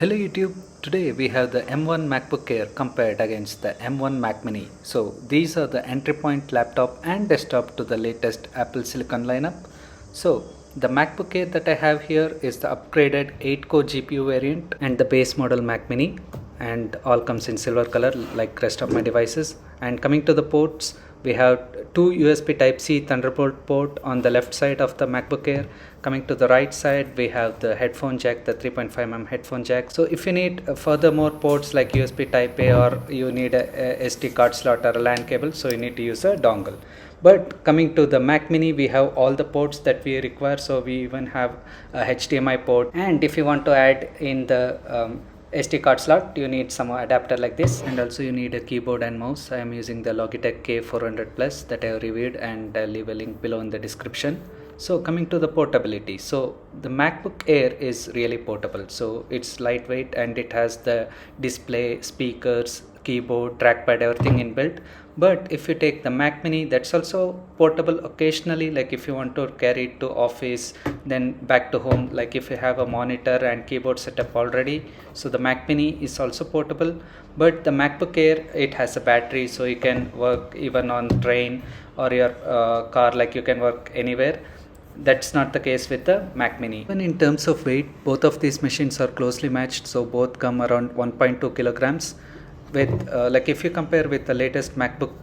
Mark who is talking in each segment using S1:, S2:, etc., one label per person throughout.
S1: Hello YouTube, today we have the M1 MacBook Air compared against the M1 Mac Mini. So these are the entry point laptop and desktop to the latest Apple Silicon lineup. So the MacBook Air that I have here is the upgraded 8-core GPU variant and the base model Mac Mini, and all comes in silver color like rest of my devices. And coming to the ports, we have two USB Type-C Thunderbolt port on the left side of the MacBook Air. Coming to the right side, we have the headphone jack, the 3.5mm headphone jack. So if you need further more ports like USB Type-A, or you need a SD card slot or a LAN cable, so you need to use a dongle. But coming to the Mac Mini, we have all the ports that we require. So we even have a HDMI port, and if you want to add in the SD card slot, you need some adapter like this, and also you need a keyboard and mouse. I am using the Logitech K400 Plus that I have reviewed, and I'll leave a link below in the description. So coming to the portability, so the MacBook Air is really portable. So it's lightweight and it has the display, speakers, keyboard, trackpad, everything inbuilt. But if you take the Mac Mini, that's also portable occasionally, like if you want to carry it to office, then back to home, like if you have a monitor and keyboard setup already. So the Mac Mini is also portable. But the MacBook Air, it has a battery, so you can work even on train or your car, like you can work anywhere. That's not the case with the Mac Mini. Even in terms of weight, both of these machines are closely matched, so both come around 1.2 kilograms. With like if you compare with the latest MacBook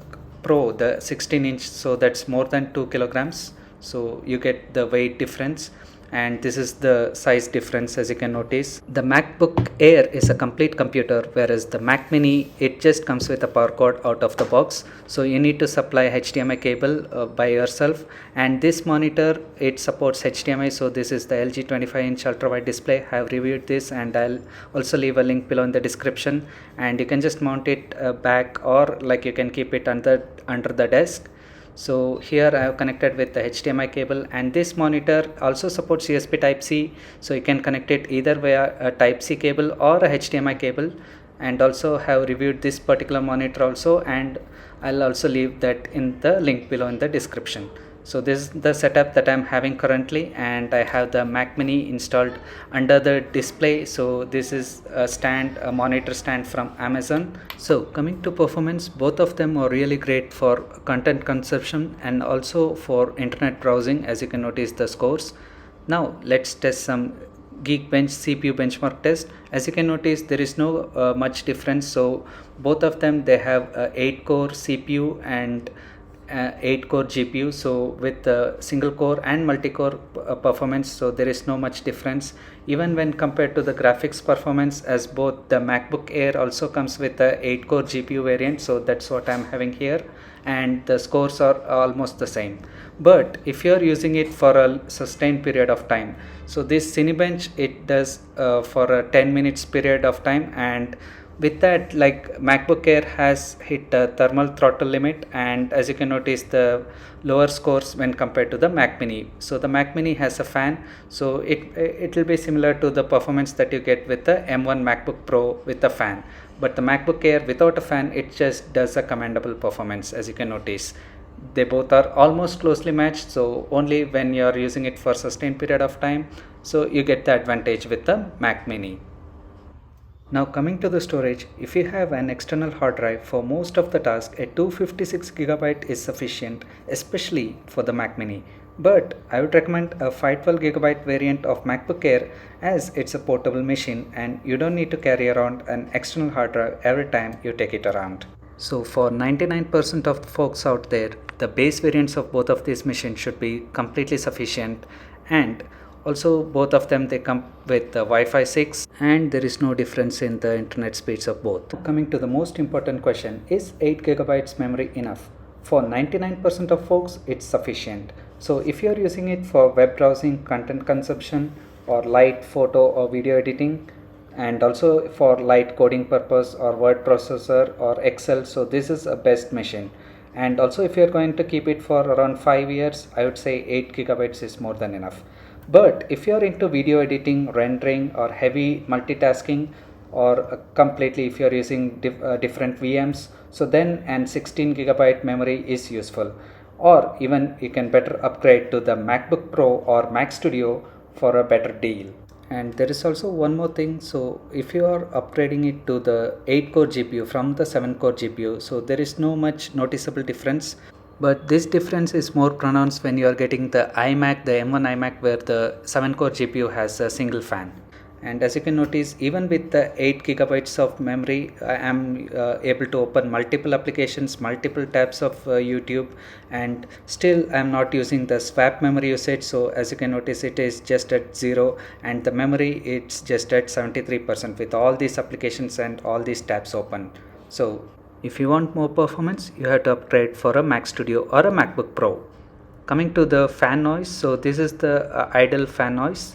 S1: Pro, the 16-inch, so that's more than 2 kilograms. So you get the weight difference, and this is the size difference. As you can notice, the MacBook Air is a complete computer, whereas the Mac Mini, it just comes with a power cord out of the box, so you need to supply HDMI cable by yourself. And this monitor, it supports HDMI, so this is the LG 25-inch ultra wide display. I have reviewed this, and I'll also leave a link below in the description, and you can just mount it back, or like you can keep it under the desk. So here I have connected with the HDMI cable, and this monitor also supports USB Type-C, so you can connect it either via a Type-C cable or a HDMI cable. And also have reviewed this particular monitor also, and I'll also leave that in the link below in the description. So this is the setup that I'm having currently, and I have the Mac Mini installed under the display. So this is a monitor stand from Amazon. So coming to performance, both of them are really great for content consumption and also for internet browsing, as you can notice the scores. Now let's test some Geekbench CPU benchmark test. As you can notice, there is no much difference. So both of them, they have 8-core CPU and 8-core GPU, so with single core and multi-core performance, so there is no much difference even when compared to the graphics performance, as both the MacBook Air also comes with a 8-core GPU variant, so that's what I'm having here, and the scores are almost the same. But if you're using it for a sustained period of time, so this Cinebench, it does for a 10 minutes period of time, and with that, like MacBook Air has hit the thermal throttle limit, and as you can notice, the lower scores when compared to the Mac Mini. So the Mac Mini has a fan, so it will be similar to the performance that you get with the M1 MacBook Pro with a fan. But the MacBook Air without a fan, it just does a commendable performance. As you can notice, they both are almost closely matched, so only when you are using it for sustained period of time, so you get the advantage with the Mac Mini. Now coming to the storage, if you have an external hard drive, for most of the tasks, a 256GB is sufficient, especially for the Mac Mini. But I would recommend a 512GB variant of MacBook Air, as it's a portable machine and you don't need to carry around an external hard drive every time you take it around. So for 99% of the folks out there, the base variants of both of these machines should be completely sufficient, and also both of them, they come with the Wi-Fi 6, and there is no difference in the internet speeds of both. Coming to the most important question, is 8GB memory enough? For 99% of folks, it's sufficient. So if you are using it for web browsing, content consumption, or light photo or video editing, and also for light coding purpose or word processor or Excel, so this is a best machine. And also if you are going to keep it for around 5 years, I would say 8GB is more than enough. But if you are into video editing, rendering, or heavy multitasking, or completely if you are using different VMs, so then an 16GB memory is useful. Or even you can better upgrade to the MacBook Pro or Mac Studio for a better deal. And there is also one more thing. So if you are upgrading it to the 8 core GPU from the 7 core GPU, so there is no much noticeable difference. But this difference is more pronounced when you are getting the iMac, the M1 iMac, where the 7 core GPU has a single fan. And as you can notice, even with the 8 gigabytes of memory, I am able to open multiple applications, multiple tabs of YouTube, and still I am not using the swap memory usage. So as you can notice, it is just at 0, and the memory it's just at 73% with all these applications and all these tabs open. So if you want more performance, you have to upgrade for a Mac Studio or a MacBook Pro. Coming to the fan noise, so this is the idle fan noise.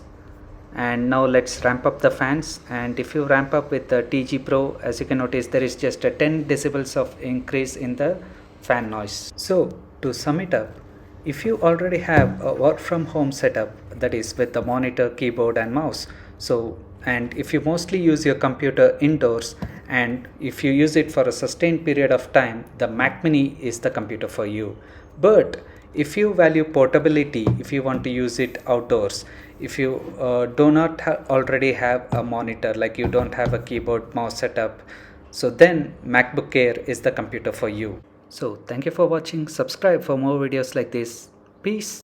S1: And now let's ramp up the fans. And if you ramp up with the TG Pro, as you can notice, there is just a 10 decibels of increase in the fan noise. So to sum it up, if you already have a work from home setup, that is with the monitor, keyboard and mouse, so and if you mostly use your computer indoors, and if you use it for a sustained period of time, the Mac Mini is the computer for you. But if you value portability, if you want to use it outdoors, if you do not already have a monitor, like you don't have a keyboard mouse setup, so then MacBook Air is the computer for you. So thank you for watching. Subscribe for more videos like this. Peace.